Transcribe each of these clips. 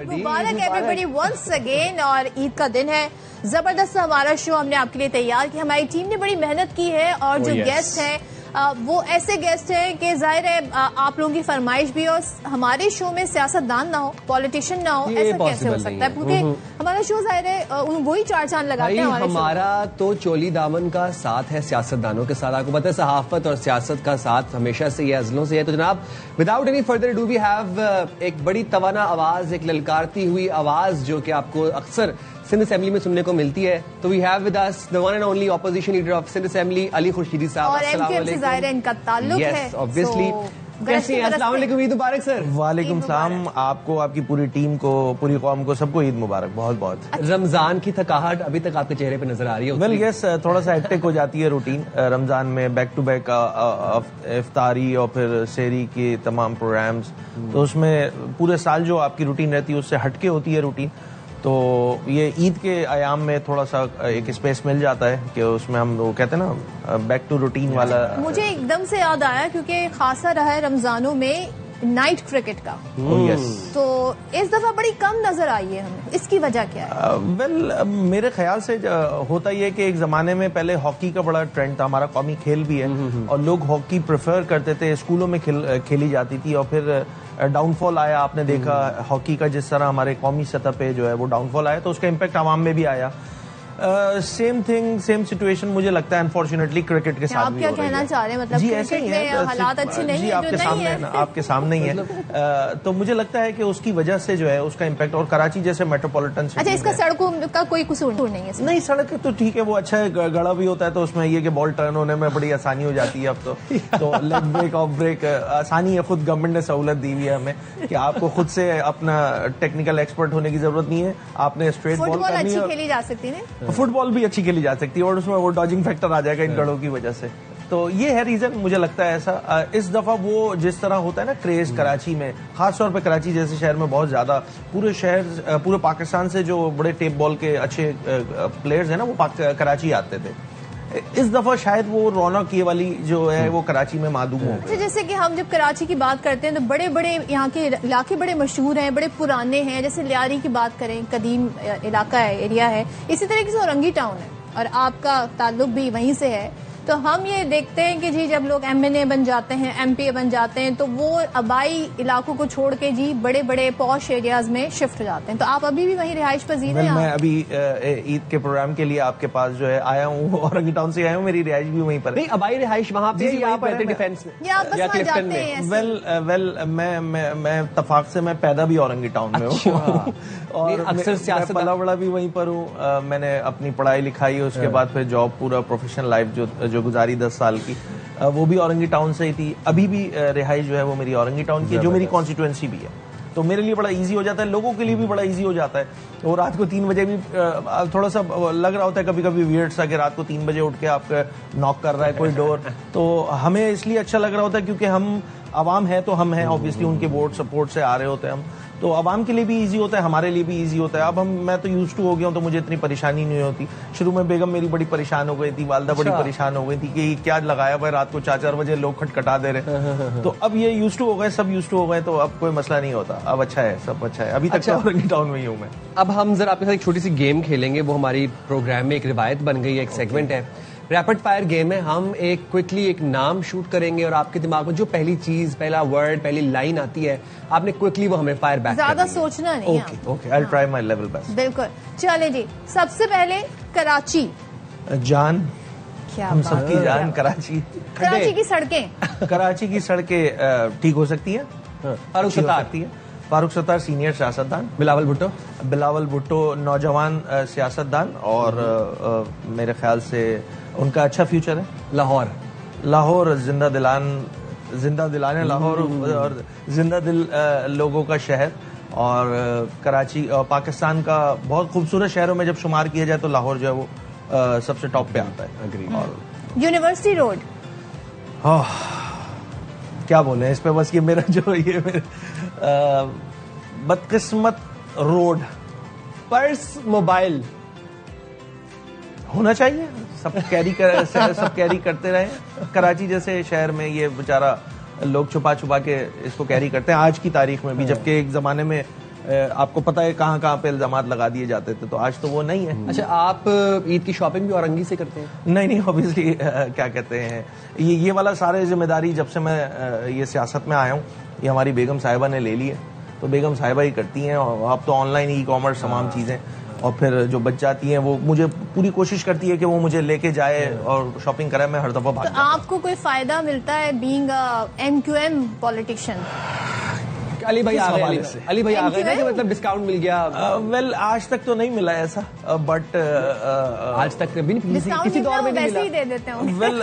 मुबारक everybody once again. और ईद का दिन है, जबरदस्त हमारा शो हमने आपके लिए तैयार किया। हमारी टीम ने बड़ी मेहनत की है और जो गेस्ट हैं वो ऐसे गेस्ट हैं कि जाहिर है आप लोगों की फरमाइश भी, और हमारे शो में सियासतदान ना हो, पॉलिटिशियन ना हो, ऐसा कैसे हो सकता है? क्योंकि हमारा शो जाहिर है वही चार चांद लगाते हैं। हमारा तो चोली दामन का साथ है सियासतदानों के साथ। आपको पता है सहाफत और सियासत का साथ हमेशा से ये अजलों से है। तो जनाब, without any further do we have एक बड़ी तवाना आवाज, एक ललकारती हुई आवाज जो कि आपको अक्सर सिंध असेंबली में सुनने को मिलती है। तो we have with us the one and only opposition leader of Sindh Assembly, Ali Khurshidi साहब। और एमकेएम से जाहिर है इनका ताल्लुक है। Yes, obviously. कैसे हैं? अस्सलाम वालेकुम, ईद मुबारक सर। वालेकुम सलाम आपको, आपकी पूरी टीम को, पूरी कौम को, सबको ईद मुबारक बहुत बहुत। रमजान की थकावट अभी तक आपके चेहरे पे नजर आ रही है? वेल यस, थोड़ा सा हेक्टिक हो जाती है रूटीन रमजान में, बैक टू बैक इफ्तारी और फिर सेहरी के तमाम प्रोग्राम्स। तो उसमें पूरे साल जो आपकी रूटीन रहती है उससे हटके होती है रूटीन। तो ये ईद के आयाम में थोड़ा सा एक स्पेस मिल जाता है कि उसमें हम वो कहते हैं ना बैक टू रूटीन वाला। मुझे एकदम से याद आया क्योंकि खासा रहा है रमजानों में नाइट क्रिकेट का। तो इस दफा बड़ी कम नजर आई है हमें, इसकी वजह क्या है? वेल मेरे ख्याल से होता ये कि एक जमाने में पहले हॉकी का बड़ा ट्रेंड था, हमारा कौमी खेल भी है और लोग हॉकी प्रेफर करते थे, स्कूलों में खेली जाती थी। और फिर डाउनफॉल आया, आपने देखा हॉकी का जिस तरह हमारे कौमी सतह पे जो है वो डाउनफॉल आया, तो उसका इम्पैक्ट आवाम में भी आया। सेम थिंग सेम सिचुएशन मुझे लगता है अनफॉर्चुनेटली क्रिकेट के साथ आप भी क्या हो रही कहना है। चाह रहे हैं? मतलब जी ऐसे ही है, हालात अच्छे नहीं जी है, आपके सामने है ना, आपके सामने ही है। तो मुझे लगता है कि उसकी वजह से जो है उसका इम्पैक्ट, और कराची जैसे मेट्रोपॉलिटन सिटी। अच्छा, इसका सड़कों का कोई कसूर नहीं है? नहीं, सड़क तो ठीक है, वो अच्छा है, गड़ा भी होता है तो उसमें ये कि बॉल टर्न होने में बड़ी आसानी हो जाती है अब तो लेग ब्रेक ऑफ ब्रेक आसानी है। खुद गवर्नमेंट ने सहूलत दी हुई है हमें कि आपको खुद से अपना टेक्निकल एक्सपर्ट होने की जरूरत नहीं है, आपने स्ट्रेट बॉल करनी है। फुटबॉल अच्छी खेली जा सकती है, फुटबॉल भी अच्छी खेली जा सकती है और उसमें वो डॉजिंग फैक्टर आ जाएगा इन गड़ों की वजह से। तो ये है रीजन, मुझे लगता है ऐसा। इस दफा वो जिस तरह होता है ना क्रेज कराची में, खासतौर पे कराची जैसे शहर में बहुत ज्यादा, पूरे शहर पूरे पाकिस्तान से जो बड़े टेप बॉल के अच्छे प्लेयर्स हैं ना वो कराची आते थे। इस दफा शायद वो रौनक ये वाली जो है वो कराची में मादूम हो गई। जैसे कि हम जब कराची की बात करते हैं तो बड़े बड़े यहाँ के इलाके बड़े मशहूर हैं, बड़े पुराने हैं। जैसे लियारी की बात करें, कदीम इलाका है, एरिया है। इसी तरीके से औरंगी टाउन है और आपका ताल्लुक भी वहीं से है। तो हम ये देखते हैं कि जी जब लोग एमएनए बन जाते हैं, एमपीए बन जाते हैं, तो वो आबाई इलाकों को छोड़ के जी बड़े बड़े पॉश एरियाज में शिफ्ट हो जाते हैं। तो आप अभी भी वहीं रिहाइश पजीर हैं? मैं अभी ईद के प्रोग्राम के लिए आपके पास जो है आया हूँ, औरंगी टाउन से आया हूँ, मेरी रिहाइश भी वहीं पर है। नहीं, आबाई रिहाइश वहाँ पे डिफेंस में या बस वहाँ जाते हैं? वेल मैं इत्तेफाक से मैं पैदा भी औरंगी टाउन में हूँ और अक्सर सियासत पला बड़ा भी वहीं पर हूँ। मैंने अपनी पढ़ाई लिखाई, उसके बाद फिर जॉब, पूरा प्रोफेशनल लाइफ जो गुजारी 10 साल की, वो भी औरंगी टाउन से ही थी। अभी भी रिहाइश जो है वो मेरी औरंगी टाउन की है, जो मेरी कॉन्स्टिट्यूएंसी भी है। तो मेरे लिए बड़ा इजी हो जाता है, लोगों के लिए भी बड़ा इजी हो जाता है। तो रात को 3 बजे भी थोड़ा सा लग रहा होता है कभी कभी वियर्ड सा कि रात को 3 बजे उठ के आपका नॉक कर रहा है कोई डोर, तो हमें इसलिए अच्छा लग रहा होता है क्योंकि हम आवाम है, तो हम हैं ऑब्वियसली, उनके वोट सपोर्ट से आ रहे होते हैं हम, तो आवाम के लिए भी इजी होता है, हमारे लिए भी इजी होता है। अब मैं तो यूज्ड टू हो गया हूँ, तो मुझे इतनी परेशानी नहीं होती। शुरू में बेगम मेरी बड़ी परेशान हो गई थी, वालदा बड़ी परेशान हो गई थी कि क्या लगाया हुआ है, रात को 4-4 बजे लोग खटखटा दे रहे। तो अब ये यूज्ड टू हो गए, सब यूज्ड टू हो गए, तो अब कोई मसला नहीं होता, अब अच्छा है, सब अच्छा है। अभी तक औरंगी टाउन में ही हूँ मैं। अब हम जरा आपके साथ एक छोटी सी गेम खेलेंगे, वो हमारी प्रोग्राम में एक रिवायत बन गई है, एक सेगमेंट है, रैपिड फायर गेम है। हम क्विकली एक नाम शूट करेंगे और आपके दिमाग में जो पहली चीज, पहला वर्ड, पहली लाइन आती है, आपने क्विकली वो हमें फायर बैक करनी है। ज्यादा सोचना नहीं। Okay, I will try my level best. बिल्कुल, चले जी। सबसे पहले कराची। जान, क्या हम सबकी जान कराची। कराची की सड़कें। कराची की सड़कें ठीक हो सकती है, फारूक सत्तार। फारूक सत्तार सीनियर सियासतदान। बिलावल भुट्टो नौजवान सियासतदान, और मेरे ख्याल से उनका अच्छा फ्यूचर है। लाहौर जिंदा दिलाने लाहौर और जिंदा दिल लोगों का शहर, और कराची पाकिस्तान का बहुत खूबसूरत शहरों में जब शुमार किया जाए तो लाहौर जो है वो सबसे टॉप पे आता है। और यूनिवर्सिटी रोड, क्या बोले इस पे, बस ये मेरा जो ये बदकिस्मत रोड। पर्स, मोबाइल होना चाहिए, सब कैरी करते रहे। कराची जैसे शहर में ये बेचारा लोग छुपा छुपा के इसको कैरी करते हैं आज की तारीख में भी, जबकि एक जमाने में आपको पता है कहाँ कहाँ पे इल्जामात लगा दिए जाते थे, तो आज तो वो नहीं है। अच्छा, आप ईद की शॉपिंग भी औरंगी से करते हैं? नहीं, ऑब्वियसली क्या कहते हैं, ये वाला सारे जिम्मेदारी जब से मैं ये सियासत में आया हूँ, ये हमारी बेगम साहिबा ने ले ली है, तो बेगम साहिबा ही करती हैं। और अब तो ऑनलाइन ई कॉमर्स तमाम चीज़ें, और फिर जो बच जाती हैं वो मुझे पूरी कोशिश करती है कि वो मुझे लेके जाए और शॉपिंग कराए, मैं हर दफ़ा भाग जाता हूं। आपको कोई फायदा मिलता है बीइंग MQM पॉलिटिशियन? अली भाई आ गए, अली भाई आ गए ना, कि मतलब डिस्काउंट मिल गया? वेल आज तक तो नहीं मिला ऐसा, बट आज तक भी किसी दौर में नहीं मिला, दे देते हैं। वेल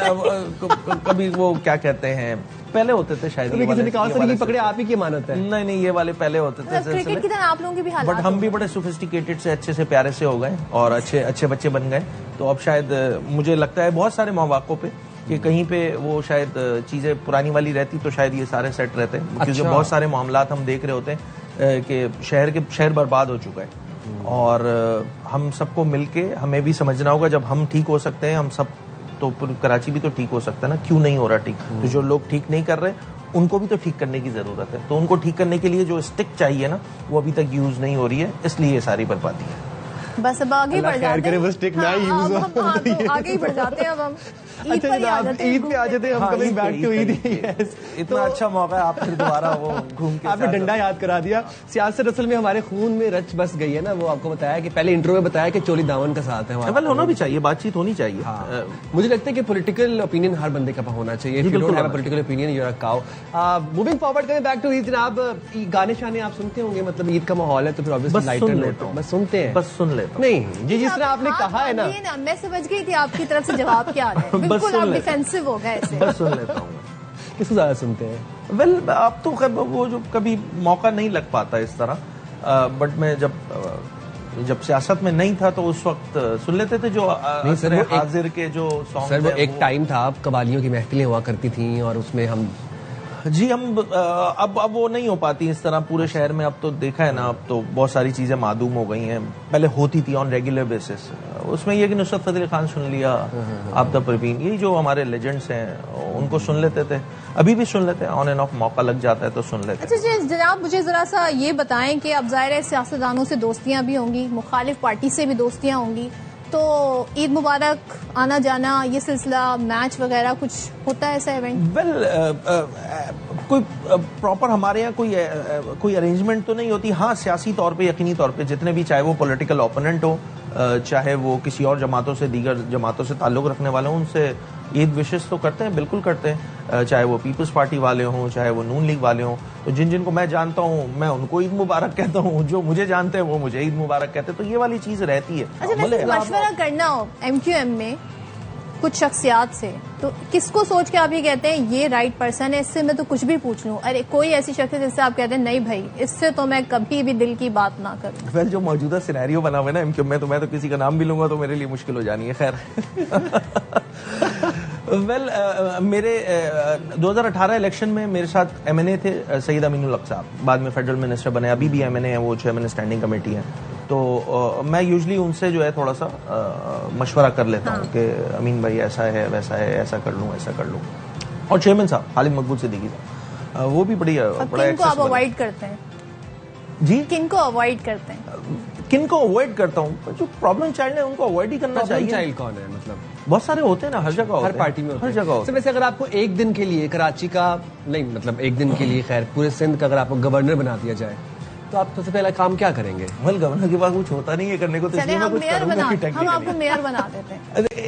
कभी वो क्या कहते हैं, पहले होते थे शायद, किसी पकड़े आप ही की मानत है? नहीं, ये वाले पहले होते थे क्रिकेट की तरह आप लोगों के भी हालात, बट हम भी बड़े सोफिस्टिकेटेड से, अच्छे से प्यारे से हो गए और अच्छे बच्चे बन गए। तो अब शायद मुझे लगता है बहुत सारे मौक़ों पे कि कहीं पे वो शायद चीजें पुरानी वाली रहती तो शायद ये सारे सेट रहते, क्योंकि बहुत सारे मामलात हम देख रहे होते हैं कि शहर बर्बाद हो चुका है, और हम सबको मिलके हमें भी समझना होगा, जब हम ठीक हो सकते हैं हम सब, तो कराची भी तो ठीक हो सकता है ना, क्यों नहीं हो रहा ठीक? तो जो लोग ठीक नहीं कर रहे उनको भी तो ठीक करने की जरूरत है, तो उनको ठीक करने के लिए जो स्टिक चाहिए ना, वो अभी तक यूज नहीं हो रही है, इसलिए ये सारी बर्बादी है। बस अब आगे बढ़ जाते हैं, आगे ही बढ़ जाते हैं। अब हम ईद पे आ जाते हैं, हम कमिंग बैक टू ईद। इतना अच्छा मौका है, आप फिर दोबारा वो घूम के आपने डंडा याद करा दिया। सियासत असल में हमारे खून में रच बस गई है ना, वो आपको बताया कि पहले इंट्रो में बताया कि चोली दामन का साथ है हमारा। होना भी चाहिए, बातचीत होनी चाहिए। मुझे लगता है कि पॉलिटिकल ओपिनियन हर बंदे का होना चाहिए। Political opinion you are a cow. Moving forward करें बैक टू ईद, जनाब गाने शाने आप सुनते होंगे, मतलब ईद का माहौल है तो फिर ऑब्वियसली लाइटर नोट बस सुनते हैं, बस सुन लेता हूं। नहीं जी, जिस तरह आपने कहा है ना, मैं समझ गई थी आपकी तरफ से जवाब क्या आ रहा है। बिल्कुल आप डिफेंसिव हो गए ऐसे। बस सुन लेता हूँ। किसको ज्यादा सुनते हैं? वेल अब तो वो जो कभी मौका नहीं लग पाता इस तरह, बट मैं जब सियासत में नहीं था तो उस वक्त सुन लेते थे जो हाजिर के जो सॉन्ग। सर वो एक टाइम था, कबालियों की महफिलें हुआ करती थी और उसमें हम अब वो नहीं हो पाती इस तरह पूरे शहर में। अब तो देखा है ना, अब तो बहुत सारी चीजें मादूम हो गई हैं, पहले होती थी ऑन रेगुलर बेसिस। उसमें यह कि नुसरत फतेह खान सुन लिया, आबिदा परवीन, यही जो हमारे लेजेंड्स हैं उनको सुन लेते थे, अभी भी सुन लेते हैं, ऑन एंड ऑफ मौका लग जाता है तो सुन लेते हैं। अच्छा जनाब, मुझे जरा सा ये बताएं कि अब जाहिर है सियासतदानों से दोस्तियां भी होंगी, मुखालिफ पार्टी से भी दोस्तियां होंगी, तो ईद मुबारक आना जाना ये सिलसिला, मैच वगैरह कुछ होता है ऐसा इवेंट? वेल कोई प्रॉपर हमारे यहाँ कोई अरेंजमेंट तो नहीं होती। हाँ, सियासी तौर पे, यकीनी तौर पे जितने भी, चाहे वो पॉलिटिकल ओपोनेंट हो, चाहे वो किसी और जमातों से, दीगर जमातों से ताल्लुक़ रखने वाले हों, उनसे ईद विशेष तो करते हैं, बिल्कुल करते हैं, चाहे वो पीपल्स पार्टी वाले हों, चाहे वो नून लीग वाले हों। तो जिनको मैं जानता हूँ मैं उनको ईद मुबारक कहता हूँ, जो मुझे जानते हैं वो मुझे ईद मुबारक कहते हैं, तो ये वाली चीज़ रहती है। अच्छा, वैसे मशवरा करना हो MQM में कुछ शख्सियात से, तो किसको सोच के आप ये कहते हैं ये राइट पर्सन है, इससे मैं तो कुछ भी पूछ लूं? अरे कोई ऐसी शख्स है जिससे आप कहते हैं नहीं भाई, इससे तो मैं कभी भी दिल की बात ना करूं? वेल जो मौजूदा सिनेरियो बना हुआ है ना MQM में, तो मैं तो किसी का नाम भी लूंगा तो मेरे लिए मुश्किल हो जानी है। खैर वेल मेरे 2018 इलेक्शन में मेरे साथ MNA थे सईद अमीनुल हक साहब, बाद में फेडरल मिनिस्टर बने, अभी भी MNA है, वो चेयरमैन स्टैंडिंग कमेटी है। तो मैं यूजली उनसे जो है थोड़ा सा मशवरा कर लेता हूँ कि अमीन भाई ऐसा है, वैसा है, ऐसा कर लूँ, ऐसा कर लूँ। और चेयरमैन साहब खालिद मकबूल सिद्दीकी साहब, वो भी बड़ा किनको आप अवॉइड करते हैं जी? किनको अवॉइड करते हैं? किनको अवॉइड करता हूँ? जो प्रॉब्लम चाइल्ड है उनको अवॉइड ही करना चाहिए। चाइल्ड कौन है? मतलब बहुत सारे होते हैं ना, हर जगह, हर पार्टी में, हर जगह होते हैं। वैसे अगर आपको एक दिन के लिए कराची का नहीं, मतलब एक दिन के लिए, खैर पूरे सिंध का अगर आपको गवर्नर बना दिया जाए तो आप सबसे पहला काम क्या करेंगे? वेल गवर्नर के पास कुछ होता नहीं है करने को, तो इसलिए मैं कुछ करूंगा कि हम आपको मेयर बना देते हैं।